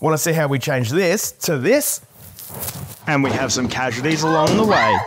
Want to see how we change this to this? And we have some casualties along the way.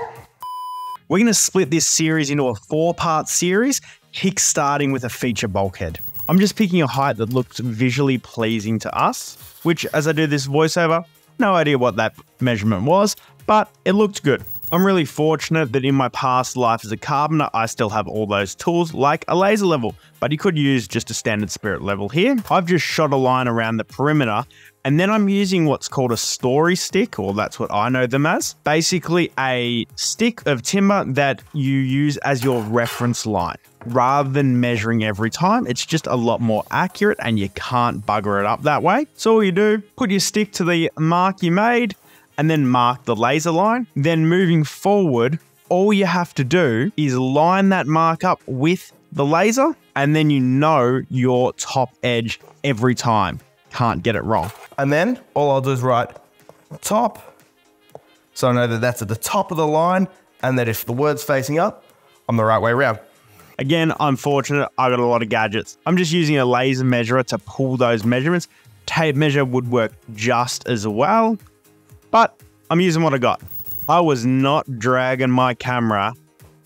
We're going to split this series into a 4-part series, kick-starting with a feature bulkhead. I'm just picking a height that looks visually pleasing to us, which as I do this voiceover, no idea what that measurement was, but it looked good. I'm really fortunate that in my past life as a carpenter, I still have all those tools like a laser level, but you could use just a standard spirit level here. I've just shot a line around the perimeter, and then I'm using what's called a story stick, or that's what I know them as. Basically a stick of timber that you use as your reference line. Rather than measuring every time, it's just a lot more accurate and you can't bugger it up that way. So all you do, put your stick to the mark you made, and then mark the laser line. Then moving forward, all you have to do is line that mark up with the laser, and then you know your top edge every time. Can't get it wrong. And then all I'll do is write top. So I know that that's at the top of the line, and that if the word's facing up, I'm the right way around. Again, I'm fortunate, I got a lot of gadgets. I'm just using a laser measurer to pull those measurements. Tape measure would work just as well, but I'm using what I got. I was not dragging my camera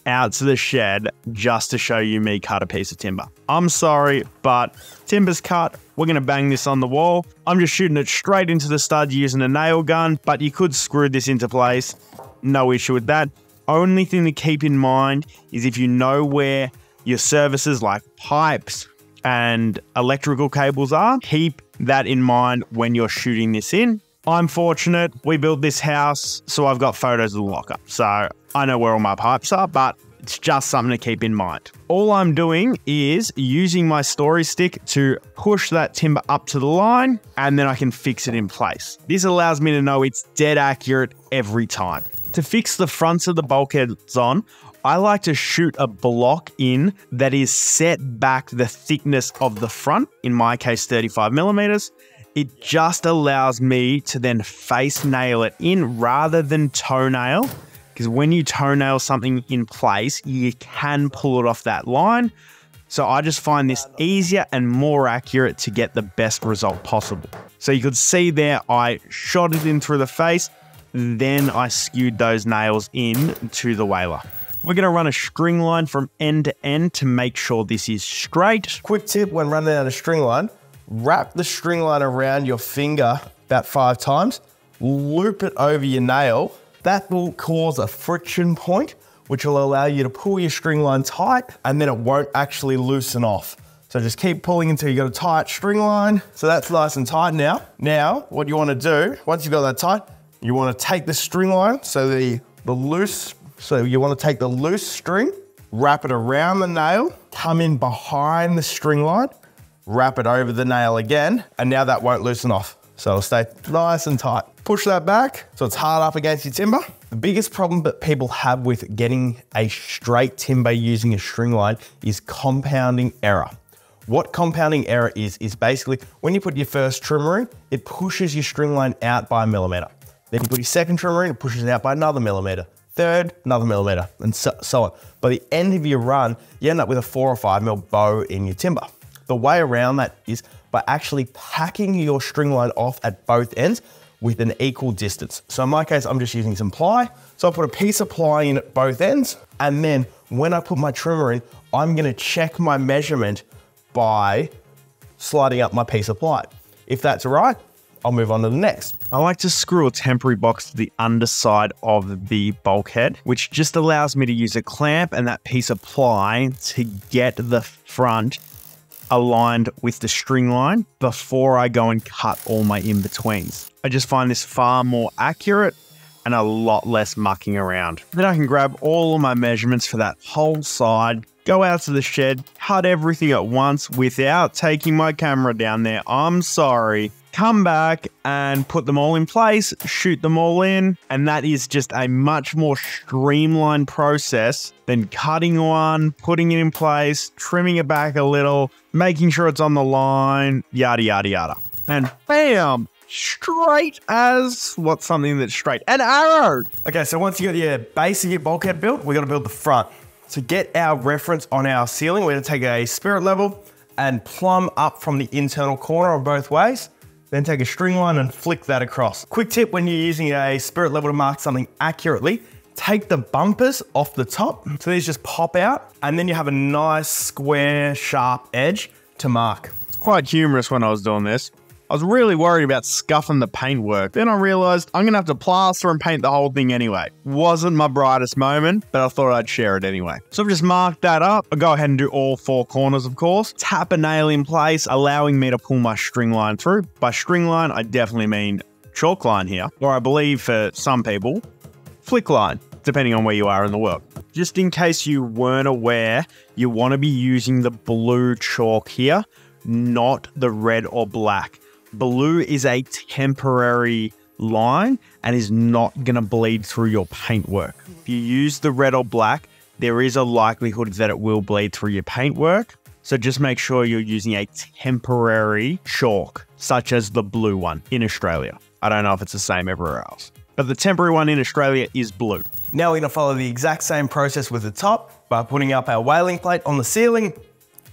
out to the shed just to show you me cut a piece of timber. I'm sorry, but timber's cut. We're gonna bang this on the wall. I'm just shooting it straight into the stud using a nail gun, but you could screw this into place. No issue with that. Only thing to keep in mind is if you know where your services like pipes and electrical cables are, keep that in mind when you're shooting this in. I'm fortunate, we built this house, so I've got photos of the locker. So I know where all my pipes are, but it's just something to keep in mind. All I'm doing is using my story stick to push that timber up to the line, and then I can fix it in place. This allows me to know it's dead accurate every time. To fix the fronts of the bulkheads on, I like to shoot a block in that is set back the thickness of the front, in my case 35 millimeters. It just allows me to then face nail it in rather than toenail, because when you toenail something in place, you can pull it off that line. So I just find this easier and more accurate to get the best result possible. So you could see there, I shot it in through the face, then I skewed those nails in to the whaler. We're going to run a string line from end to end to make sure this is straight. Quick tip when running out a string line, wrap the string line around your finger about 5 times, loop it over your nail. That will cause a friction point, which will allow you to pull your string line tight, and then it won't actually loosen off. So just keep pulling until you got a tight string line. So that's nice and tight now. Now, what you want to do, once you've got that tight, you want to take the string line, so you want to take the loose string, wrap it around the nail, come in behind the string line, wrap it over the nail again, and now that won't loosen off. So it'll stay nice and tight. Push that back so it's hard up against your timber. The biggest problem that people have with getting a straight timber using a string line is compounding error. What compounding error is basically when you put your first trimmer in, it pushes your string line out by 1 millimeter. Then you put your second trimmer in, it pushes it out by another millimeter. Third, another millimeter, and so on. By the end of your run, you end up with a 4 or 5 mil bow in your timber. The way around that is by actually packing your string line off at both ends with an equal distance. So in my case, I'm just using some ply. So I put a piece of ply in at both ends, and then when I put my trimmer in, I'm gonna check my measurement by sliding up my piece of ply. If that's all right, I'll move on to the next. I like to screw a temporary box to the underside of the bulkhead, which just allows me to use a clamp and that piece of ply to get the front aligned with the string line before I go and cut all my in-betweens. I just find this far more accurate and a lot less mucking around. Then I can grab all of my measurements for that whole side, go out to the shed, cut everything at once without taking my camera down there. I'm sorry. Come back and put them all in place, shoot them all in, and that is just a much more streamlined process than cutting one, putting it in place, trimming it back a little, making sure it's on the line, yada, yada, yada. And bam, straight as, what's something that's straight? An arrow! Okay, so once you got your base of your bulkhead built, we gotta build the front. To get our reference on our ceiling, we're gonna take a spirit level and plumb up from the internal corner on both ways. then take a string line and flick that across. Quick tip when you're using a spirit level to mark something accurately, take the bumpers off the top, so these just pop out, and then you have a nice square, sharp edge to mark. It's quite humorous when I was doing this. I was really worried about scuffing the paintwork. Then I realized I'm gonna have to plaster and paint the whole thing anyway. Wasn't my brightest moment, but I thought I'd share it anyway. So I've just marked that up. I'll go ahead and do all 4 corners, of course. Tap a nail in place, allowing me to pull my string line through. By string line, I definitely mean chalk line here, or I believe for some people, flick line, depending on where you are in the world. Just in case you weren't aware, you wanna be using the blue chalk here, not the red or black. Blue is a temporary line and is not going to bleed through your paintwork. If you use the red or black, there is a likelihood that it will bleed through your paintwork. So just make sure you're using a temporary chalk, such as the blue one in Australia. I don't know if it's the same everywhere else, but the temporary one in Australia is blue. Now we're going to follow the exact same process with the top by putting up our whaling plate on the ceiling,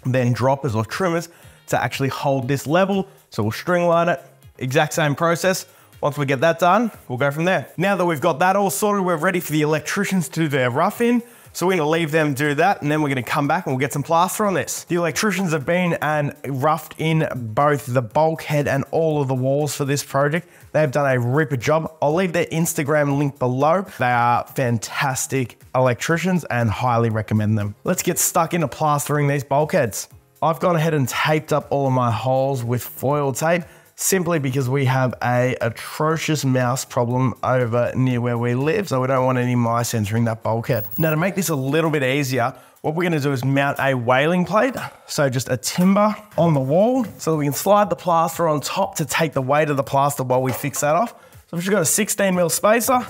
then droppers or trimmers to actually hold this level. So we'll string line it, exact same process. Once we get that done, we'll go from there. Now that we've got that all sorted, we're ready for the electricians to do their rough in. So we're gonna leave them do that, and then we're gonna come back and we'll get some plaster on this. The electricians have been and roughed in both the bulkhead and all of the walls for this project. They've done a ripper job. I'll leave their Instagram link below. They are fantastic electricians and highly recommend them. Let's get stuck into plastering these bulkheads. I've gone ahead and taped up all of my holes with foil tape, simply because we have a atrocious mouse problem over near where we live, so we don't want any mice entering that bulkhead. Now to make this a little bit easier, what we're gonna do is mount a whaling plate, so just a timber on the wall, so that we can slide the plaster on top to take the weight of the plaster while we fix that off. So I've just got a 16mm spacer,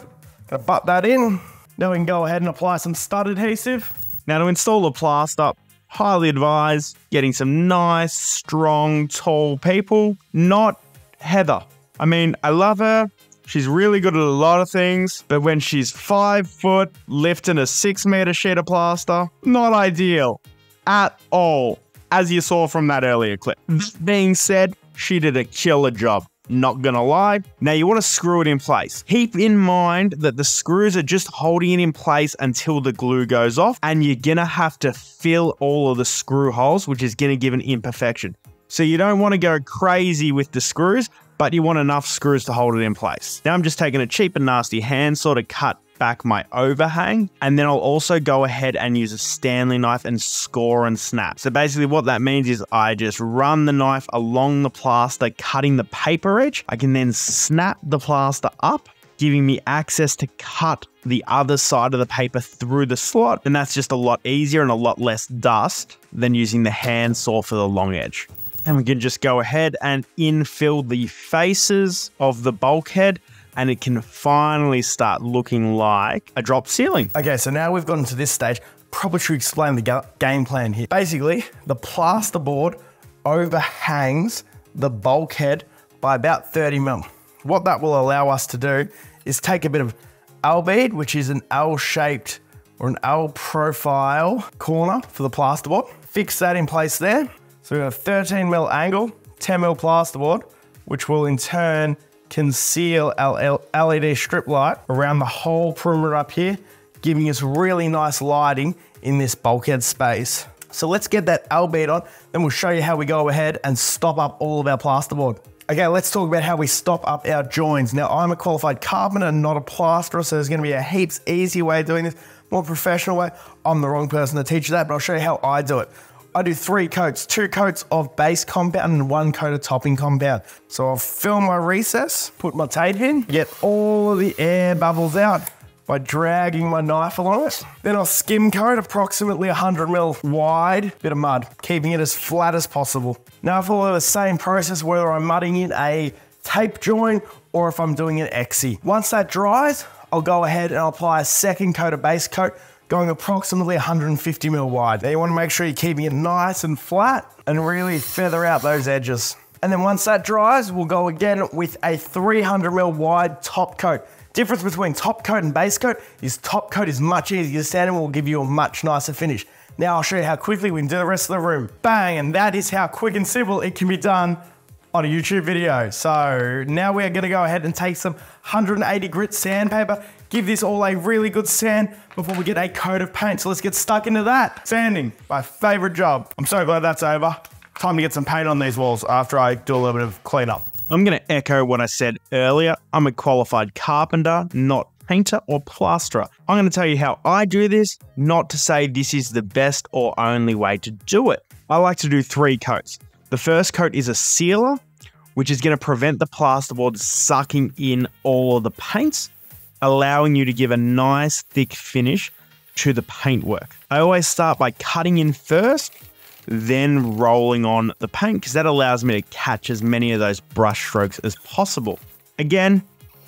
gonna butt that in. Now we can go ahead and apply some stud adhesive. Now to install the plaster, highly advise getting some nice, strong, tall people, not Heather. I mean, I love her. She's really good at a lot of things, but when she's 5 foot, lifting a 6-meter sheet of plaster, not ideal at all, as you saw from that earlier clip. That being said, she did a killer job. Not gonna lie. Now you want to screw it in place. Keep in mind that the screws are just holding it in place until the glue goes off, and you're gonna have to fill all of the screw holes, which is gonna give an imperfection. So you don't want to go crazy with the screws, but you want enough screws to hold it in place. Now I'm just taking a cheap and nasty handsaw to cut back my overhang, and then I'll also go ahead and use a Stanley knife and score and snap. So basically what that means is I just run the knife along the plaster, cutting the paper edge. I can then snap the plaster up, giving me access to cut the other side of the paper through the slot, and that's just a lot easier and a lot less dust than using the handsaw for the long edge. And we can just go ahead and infill the faces of the bulkhead, and it can finally start looking like a drop ceiling. Okay, so now we've gotten to this stage, probably should explain the game plan here. Basically, the plasterboard overhangs the bulkhead by about 30mm. What that will allow us to do is take a bit of L bead, which is an L-shaped or an L profile corner for the plasterboard. Fix that in place there. So we have a 13mm angle, 10mm plasterboard, which will in turn conceal our LED strip light around the whole perimeter up here, giving us really nice lighting in this bulkhead space. So let's get that L bead on, then we'll show you how we go ahead and stop up all of our plasterboard. Okay, let's talk about how we stop up our joins. Now, I'm a qualified carpenter, not a plasterer, so there's gonna be a heaps easier way of doing this, more professional way. I'm the wrong person to teach you that, but I'll show you how I do it. I do 3 coats, 2 coats of base compound and 1 coat of topping compound. So I'll fill my recess, put my tape in, get all of the air bubbles out by dragging my knife along it. Then I'll skim coat approximately 100mm wide bit of mud, keeping it as flat as possible. Now I follow the same process whether I'm mudding in a tape joint or if I'm doing an Epoxy. Once that dries, I'll go ahead and I'll apply a 2nd coat of base coat, going approximately 150mm wide. Now you want to make sure you're keeping it nice and flat and really feather out those edges. And then once that dries, we'll go again with a 300mm wide top coat. Difference between top coat and base coat is top coat is much easier to stand and will give you a much nicer finish. Now I'll show you how quickly we can do the rest of the room. Bang, and that is how quick and simple it can be done on a YouTube video. So now we're gonna go ahead and take some 180 grit sandpaper, give this all a really good sand before we get a coat of paint. So let's get stuck into that. Sanding, my favorite job. I'm so glad that's over. Time to get some paint on these walls after I do a little bit of cleanup. I'm going to echo what I said earlier. I'm a qualified carpenter, not painter or plasterer. I'm going to tell you how I do this, not to say this is the best or only way to do it. I like to do 3 coats. The first coat is a sealer, which is going to prevent the plasterboard sucking in all of the paints, allowing you to give a nice thick finish to the paintwork. I always start by cutting in first, then rolling on the paint, because that allows me to catch as many of those brush strokes as possible. Again,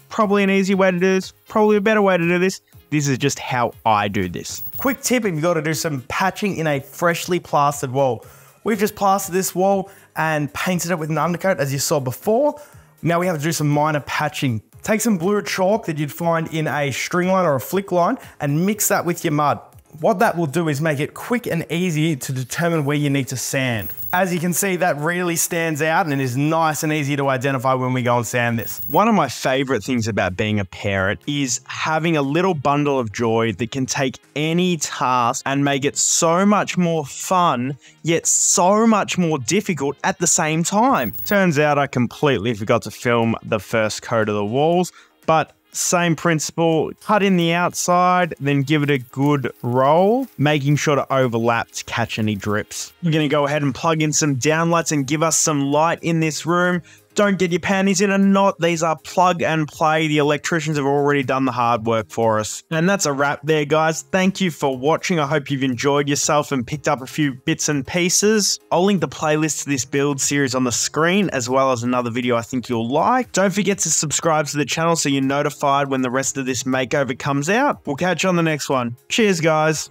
probably an easy way to do this, probably a better way to do this. This is just how I do this. Quick tip if you've got to do some patching in a freshly plastered wall. We've just plastered this wall and painted it with an undercoat as you saw before. Now we have to do some minor patching. Take some blue chalk that you'd find in a string line or a flick line and mix that with your mud. What that will do is make it quick and easy to determine where you need to sand. As you can see, that really stands out and it is nice and easy to identify when we go and sand this. One of my favorite things about being a parent is having a little bundle of joy that can take any task and make it so much more fun, yet so much more difficult at the same time. Turns out I completely forgot to film the first coat of the walls, but same principle, cut in the outside, then give it a good roll, making sure to overlap to catch any drips. We're going to go ahead and plug in some downlights and give us some light in this room. Don't get your panties in a knot. These are plug and play. The electricians have already done the hard work for us. And that's a wrap there, guys. Thank you for watching. I hope you've enjoyed yourself and picked up a few bits and pieces. I'll link the playlist to this build series on the screen, as well as another video I think you'll like. Don't forget to subscribe to the channel so you're notified when the rest of this makeover comes out. We'll catch you on the next one. Cheers, guys.